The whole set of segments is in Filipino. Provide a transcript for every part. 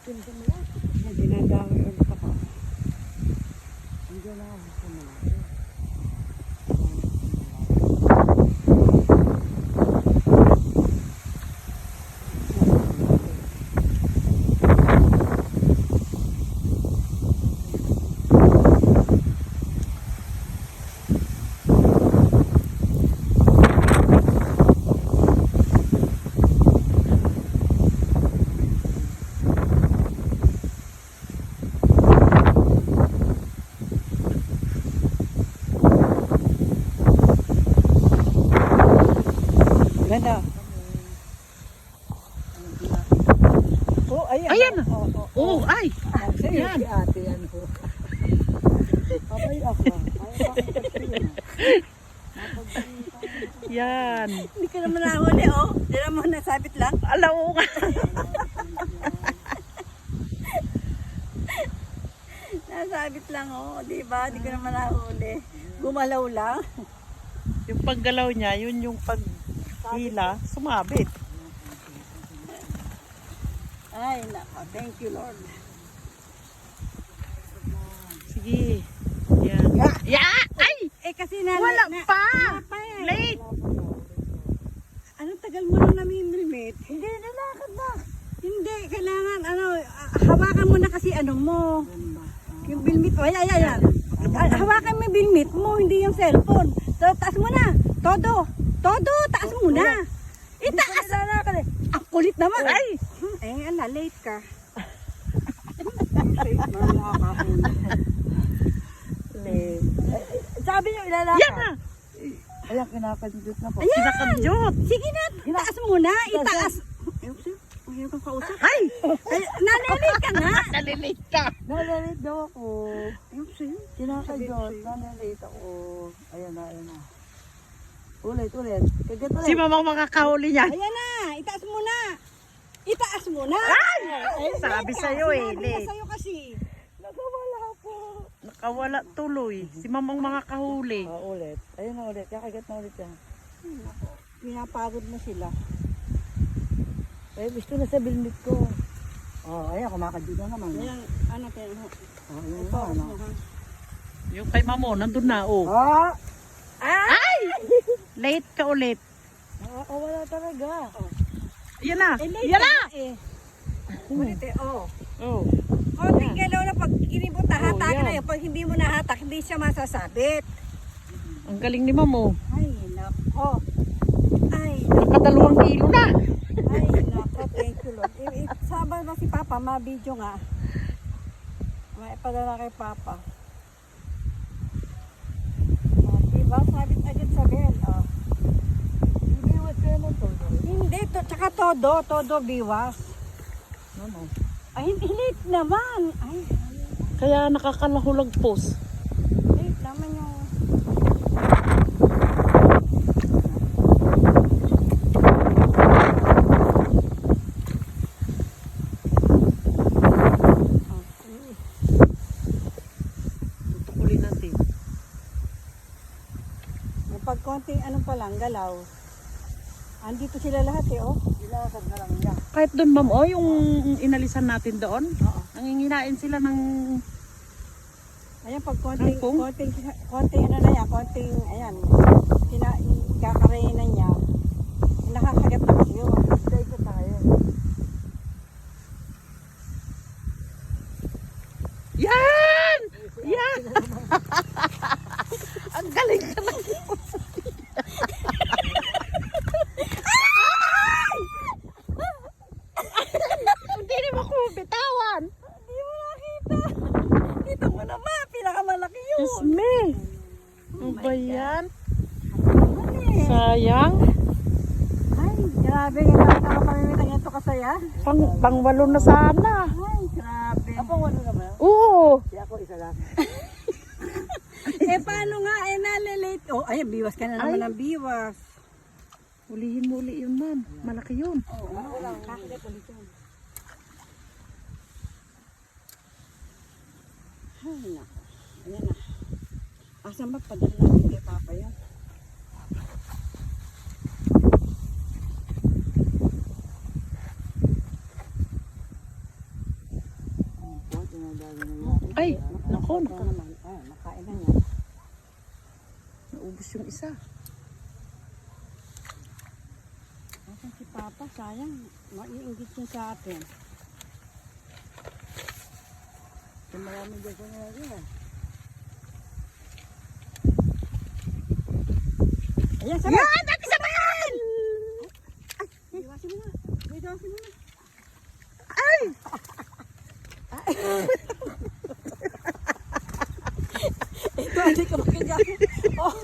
Pinto mo lang. Dinadami ulit ako. Andiyan na ako sa malaki. Ganda. Oh, ayan. Ayan. Oh. Ay. Sa'yo Yan. si ate, ano. Abay ako. Ayaw bakit sa'yo. Yan. Hindi ka naman nahuli, oh. Hindi naman nasabit lang. Alaw nga. Nasabit lang, oh. Diba? Hindi ka naman nahuli. Gumalaw lang. Yung paggalaw niya, yun yung paghila, sumabit. Ay, nako. Thank you, Lord. Sige. Yan. Ya! Ay! Eh, kasi na... Wala pa! Wala pa eh. Late! Anong tagal mo nang namimilmit? Hindi, nalakad na. Hindi, kailangan, hawakan mo na kasi ano mo. Yung bilmit mo. Ayan. Hawakan mo yung bilmit mo, hindi yung cellphone. So, taas mo na. Todo, taas mo na. Itaas! Ang kulit naman. Ay! Late ka. Sabi niyo ilalakad. Yan na! Ayan, kinakadjut na po. Ayan! Kinakadyot! Sige na, itaas mo na. Itaas. Ayaw kang kausap. Ay! Nanelate ka na. Nalilate ka! Nalalit daw ako. Ayaw sa'yo. Kinakadjut. Nalalit ako. Ayan na. Ulit. Kagat ulit. Si mamang makakahuli niya. Ayan na, itaas mo na. Itaas mo na. Ay! Sabi sa'yo eh, Sinabi late. ko sa'yo kasi. Nagawala po. Nakawala tuloy. Si mamang makakahuli. Ulit. Ayun na ulit. Kakagat na ulit yan. Pinapagod mo sila. Eh, gusto na sa bilmit ko. Ayan, kumakadjut na naman. Ayan, ayan ho. Ayan Ito, na, ano. Yung kay mamo, nandun na oh. Ay! Late ka ulit. Nakakawala talaga. Yan na! late Yan ka na! eh. Ulit eh, oh. Oh. Konting galaw na pag kinibot na hatak yan. na yun. Pag hindi mo nahatak, hindi siya masasabit. Ang galing ni mamo. Ay, nako. Ay, Nakadalawang kilo na. ay, nako. Thank you, Lord. Sabay ba si Papa? Ma-video nga. May padala kay Papa. Diba? Sabit agad sa bed. Ibiwas kayo ng todo. Hindi, tsaka todo biwas. Ano? Ay, hindi late naman. Ay, Kaya nakakalahulag post. late naman yung... Tutukulin natin. Pag konting ano pa lang, galaw. Andito sila lahat eh, oh. Ilakad na lang niya. Kahit doon ma'am, oh, yung inalisan natin doon. Oo. Nanginginain sila ng... Ayan, pag konting Kangkong? ano na yan, konting, ayan, kakarayin na niya, nakakagat na kasi yun. Stay ko tayo. Yan! Yan! Ang galing ka na. Hindi naman ako bitawan. Hindi mo nakita. Kita mo naman, pinakamalaki yun. Yes, me. Ano ba yan? Ano eh? Sayang. Ay, grabe nga nakapamimitan ganito kasaya. Pangwalo na sana. Ay, grabe. Apang wala naman. Oo. Di ako isa lang. Eh, paano nga, nalilate. Oh, ayan, biwas ka na naman Ay. ng biwas. Ulihin mo uli yun, ma'am. Malaki yun. Oo, kakagat ulit yun. Ay, nako. Ayan na. Asan ba? Padala natin kay Papa yan. Ito naman. Ay, nakain na niya. Naubos yung isa. Asan si Papa? Sayang. Maiinggit niya sa atin. Marami dyan sa mga yan. Ayan, sabay! Yan! Dati sabayan! Iwasin mo na. Iwasin mo na. Ay! Ito, hindi ka makikita. Oh.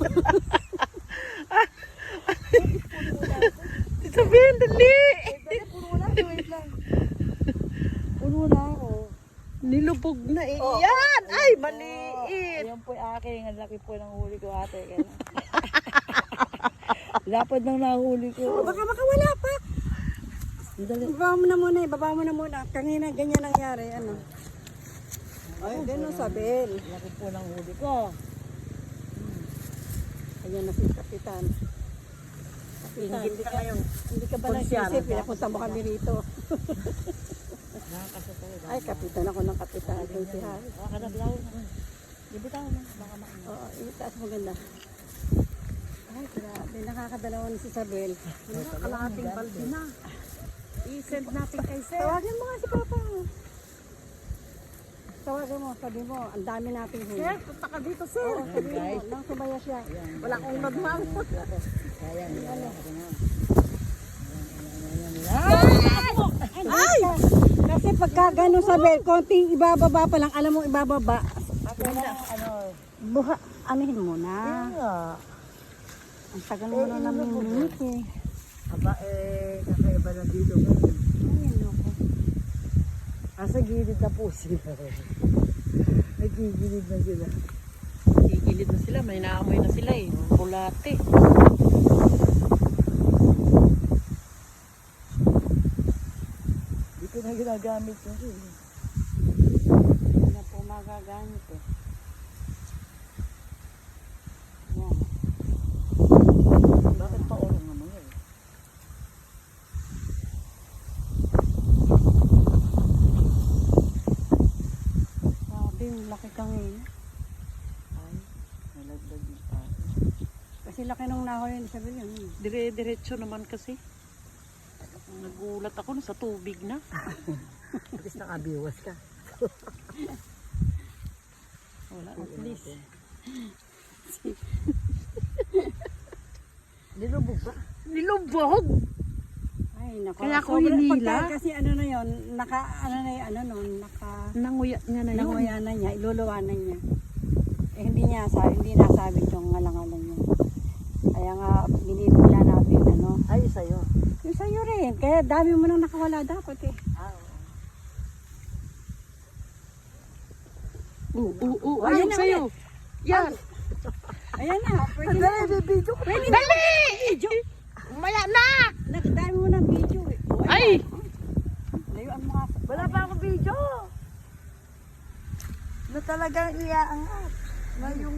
Sabihin, dali! Puno na, wait lang. Puno na ako. Nilubog na eh. Yan! Ay, maliit! Ayan po yung aking, ang laki po ng huli ko ate. Kaya lapad nang nahuli ko. Baka makawala pa. Dali. Ibaba mo na muna, ibaba mo na muna. Kanina ganyan nangyari, ano. Ay, ganun sabihin. Laki po ng huli ko. Ayan na si Kapitan. Kapitan, Ingit ka ngayon. hindi ka ba Konsyano nag-isip? ka? Pinapunta mo kami rito. Nakakasapay. Ay, Kapitan ako ng Kapitan. Ito si Harry. Nakakadablaw naman. Ibitaw na. Baka maano. Oo, itaas mo ganda. Ay, grabe. Nakakadalawa ni si Isabel. Kalahating balde na. I-send natin kay Sir. Tawagin mo nga si Papa. Tawagin mo, sabi mo, ang dami nating huli. Sir, punta ka dito, Sir. Oo, sabi mo, nang sumaya siya. Wala akong nagmang. Ayan, ayan. Ay! Kasi pagka gano'n Isabel, konting ibababa pa lang, alam mo ibababa. Ako na, ano. Buha, anihin mo na. Nga. Ang tagal mo na namimimik eh. Aba, kakaiba na dito ngayon. Ay, naku. Asa gilid na po sila. Nagigilid na sila. Gigilid na sila. May naamoy na sila eh. Bulate. Di ko na ginagamit kasi. Hindi na po magagamit eh. Yan. Bakit pa orong naman yun? Sabi, laki kang ngayon. Ay, nalagdag yung tayo. Kasi laki nung nahoy yun, sabi yun. Dire-diretso naman kasi. Nagulat ako na sa tubig na. At least nakabiwas ka. Wala. At least. Nilubog ba? Nilubog! Ay, naku. Kaya ako Sobrang hinila. pagka kasi ano na yun, ano na yun, ano nun, Nanguya nga na yun. nanguya na niya, iluluwanan niya. Eh, hindi nasabi yung ngalangalan niya. Kaya nga, binibigla natin, ano. Ay, sa'yo. Yung sa'yo rin, kaya dami mo nang nakawala dapat eh. Ah, Oo, Ayan ayun na sa'yo. Yan. Ayan na, pwede na. Dali, may video ko. Pwede Dali! Maya na! Dami mo ng video eh. O, Ay! layuan mo nga. Wala pa akong video. Na talagang iaangat. Na yung...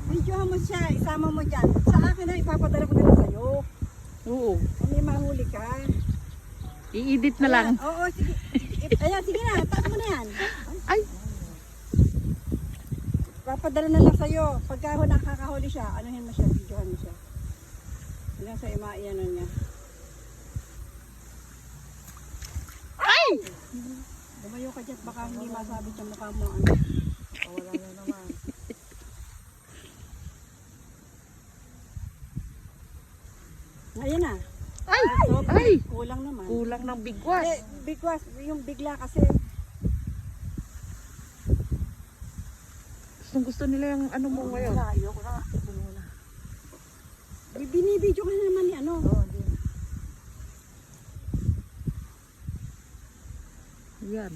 Videohan mo siya, isama mo dyan. Sa akin na, ipapadala ko na lang sa'yo. Oo. Kung may mahuli ka. I-edit na lang. Ayan, oo, sige. Ayan, sige na, taas mo na yan. Ay! Papadala na lang sa'yo. Pagka nakakahuli siya, anuhin mo siya, videohan mo siya. Hanggang sa imaiano niya. Ay! Lumayo ka dyan, baka hindi masabit yung mukha mo. Wala na naman. Ayan na. Ay! So, Ay! kulang naman. Kulang ng bigwas. Eh, bigwas, yung bigla kasi. Gusto nila yung ano mo ngayon. Wala, ayoko na. Puno na. Binibidyo ka na naman ni ano. Oo, di. Yan.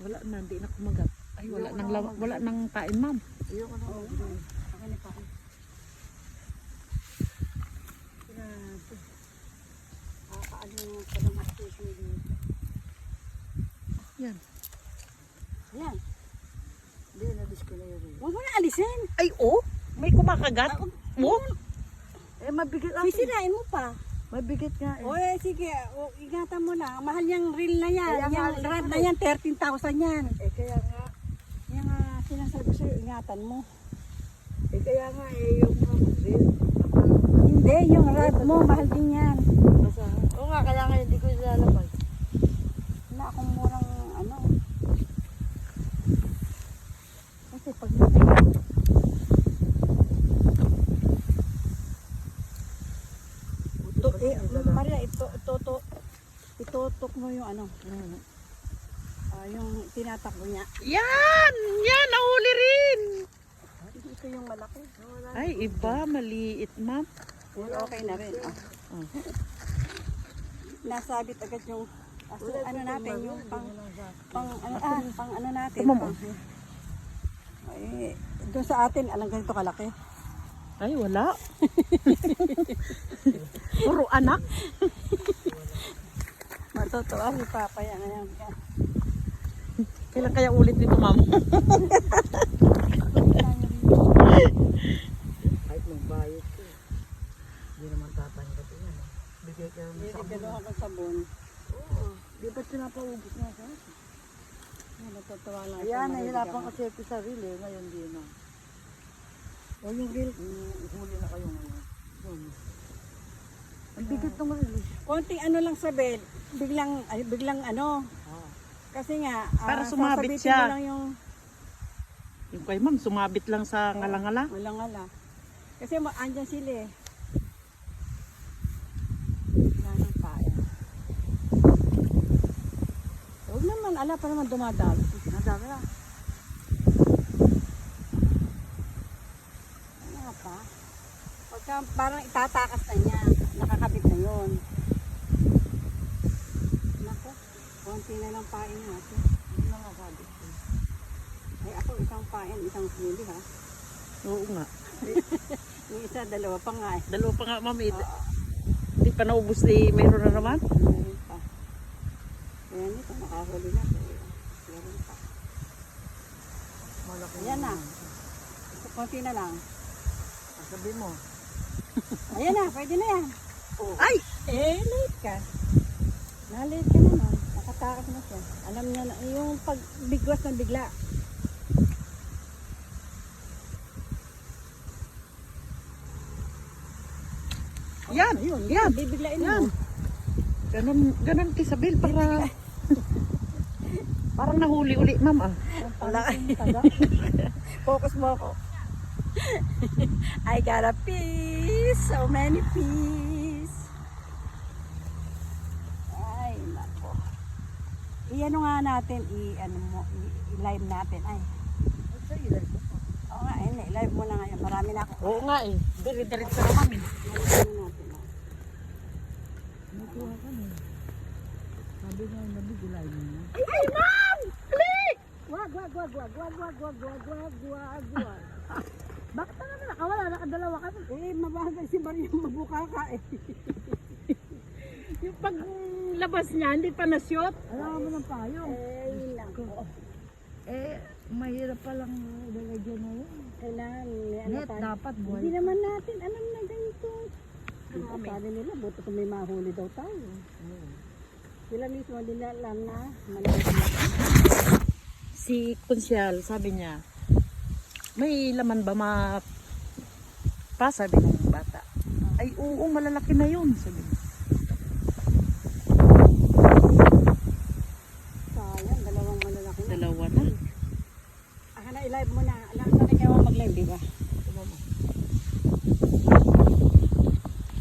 Wala na, hindi na kumagat. Ay, wala nang tain, ma'am. Ayoko na. Oo. Ako na pa. Grabe. Ano yung palamastation dito. Yan. Ayan. Hindi, nabis ko na yun. Huwag mo na alisin. Ay, oh! May kumakagat. Oh! Eh, mabigat lang. Sisirain mo pa. Mabigat nga eh. O sige, ingatan mo na. Mahal yung reel na yan. Kaya nga, Yung rod na yan, 13,000 yan. Eh, kaya nga. sa'yo, ingatan mo. Eh kaya nga yung hamon din. Hindi, yung rod mo, mahal din yan. Oo nga, kaya nga hindi ko ilalabas. Wala akong murang ano. Kasi pag natayan, Maria, itutok mo yung ano. Yung tinatakbo niya. Yan! Yan! Nahuli rin! Ito yung malaki. Ay, iba. Maliit, ma'am. Okay na rin. Nasabit agad yung ano natin, yung pang ano natin. Ay, doon sa atin, alam ganito kalaki. Ay, wala. Puro anak. Matutuwa si Papa yan. Kailan kaya ulit nito, ma'am? Kahit magbayad ko. Hindi naman tatanggap yan. Bigay ka naman sa Bibigyan ka sabon. Oo. Di ba't sinapaubos nga sa akin? Natutuwa lang. Ayan, nahirapan kasi ako sa reel eh. Ngayon di na. O yung reel, huli na kayo ngayon. Yun. Ang bigat ng reel eh. Konting ano lang sa bed, biglang ano. Kasi nga, Para sumabit sasabitin siya. mo lang yung Yung kay ma'am, sumabit lang sa ngalangala. malangala. Kasi andyan sila eh. Wala nang paya. Huwag naman, ala pa naman dumadalo. Nadami na. Ano nga pa? Pagka parang itatakas na niya, nakakabit na yun. Nako, konti na lang pain natin. Hindi na nakabit. Ay ako, isang pain, isang huli ha. Oo nga. Yung isa, dalawa pa nga eh. Dalawa pa nga, ma'am. Hindi pa naubos ni mayroon na naman. Meron pa. Ayan ito, nakahuli na. Meron pa. Malaki Ayan na. Konti na lang. Sabi mo. Ayan na, pwede na yan. Ay! Late ka. Na-late ka naman. Nakatakas na siya. Alam niya na, yung pagbigwas ng bigla. Yan! Ayun, Yan! bibiglain Yan! mo. Ganun, Isabel, para... Parang nahuli uli, ma'am ah. Wala. Focus mo ako. I got a piece. So many piece. Ay, nako. I-ano nga natin, i-live natin. Ay. Oo nga, i-live mo na ngayon. Marami na ako. Oo nga eh. Dire-diretso na ma'am eh. Ano natin, ah. Nakuha ka na. Sabi nga yung nabigulay niya. Ay, ma'am! Click! Wag. Bakit na naman nakawala? Nakadalawa ka na. Eh, mabagal si Maria mabuka ka eh. Yung paglabas niya, hindi pa na-shot. Alam mo ng payong. Ay, nako. Eh, mahirap palang ilalagyan na yun. Kailangan may ano Net, tayo. dapat buhay. Hindi naman natin alam na ganito. Sabi nila, buto kung may mahuli daw tayo. Sila mismo nila alam na maliit na. Si Kunsyal, sabi niya, may laman ba pa? Sabi ng bata. Ay, oo, malalaki na yun. Sabi niya. Sayang, dalawang malalaki na. Dalawa na. Na i-live mo na. Alam na rin kayo mag-live, di ba?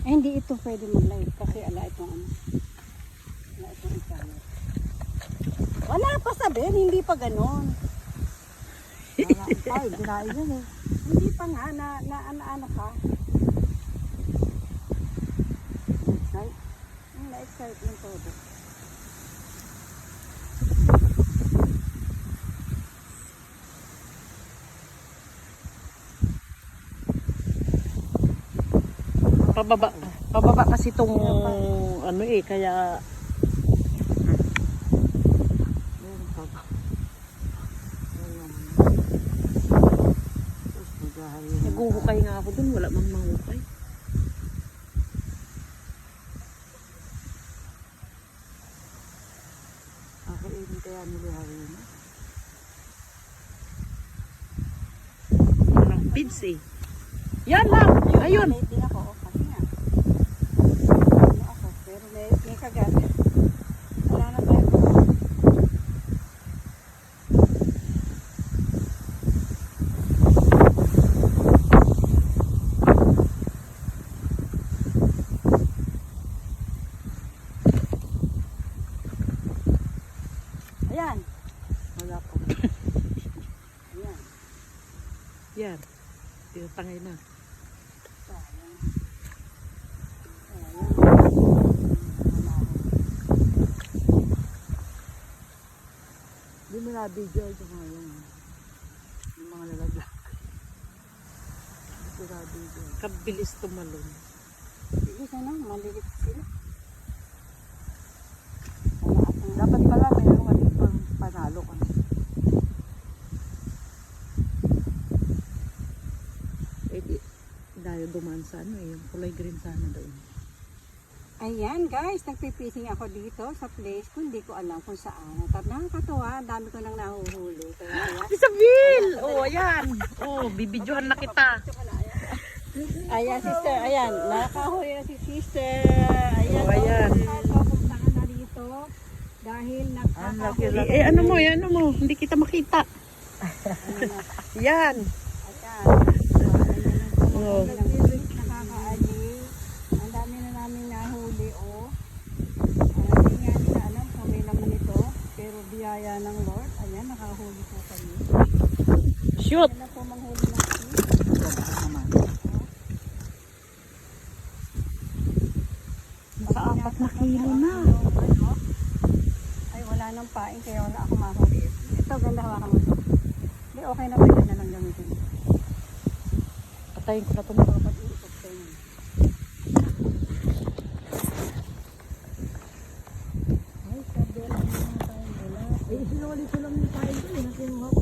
Eh, hindi ito pwede mag-live kasi ala itong ano. Ala itong internet. Wala pa sabihin, hindi pa ganon. Ay, ginain yun eh. Hindi pa nga, ano ka. Excite? Na-excite yung todo. Pababa kasi itong ano eh, kaya Meron pa ba? Meron. Tapos maghahari na. naguhukay nga ako dun, wala mang mahukay. Ako hindi kaya nilihari na. feeds eh. Yan lang. Ayun. Late din ako. Kasi nga. Ano ako. Pero may kagat. Wala na tayo. Ayan. Wala po. Ayan. Yan. Tinatangay na. Sayang. Hindi mo na-video ito mga yan. Yung mga lalaglag. Hindi ko na-video. Kabilis tumalon. Sige sana, malilit sila. Wala akong Dapat pala mayroon ka dito panalo ka. Eh di, dayo dumaan sa ano eh. Yung kulay green sana doon. Ayan guys, nagpipising ako dito sa place ko. Hindi ko alam kung saan. At nakakatuwa, ang dami ko nang nahuhuli. Kaya ayan. Isabel! Oh, ayan. Oh, bibidyohan na kita. Ayan sister, ayan. Nakahuli na si sister. Ayan. Oh, ayan. Pupuntahan na dito. Dahil Ang nakakahuli. laki-laki. Eh, ano mo, ano mo. Hindi kita makita. Yan. Ayan. Oh. Nakakaali. Ang dami na namin nahuli, oh. Hindi nga nila alam kung may laman ito. Pero biyaya ng Lord. Ayan, nakahuli po kami. Shoot! Ayan na po manghuli ng fish. Nasa 4 kilo na. Ay, wala nang pain kaya wala ako mahuli. Ito, ganda hawakan mo ito. Hindi, okay na ba yan na lang gamitin. Patayin ko na ito mga kapatid. Iikot ko yun. Ay, sabi lang naman tayo nila. Eh, sinuli ko lang yung kain ko. Nakinuha ko.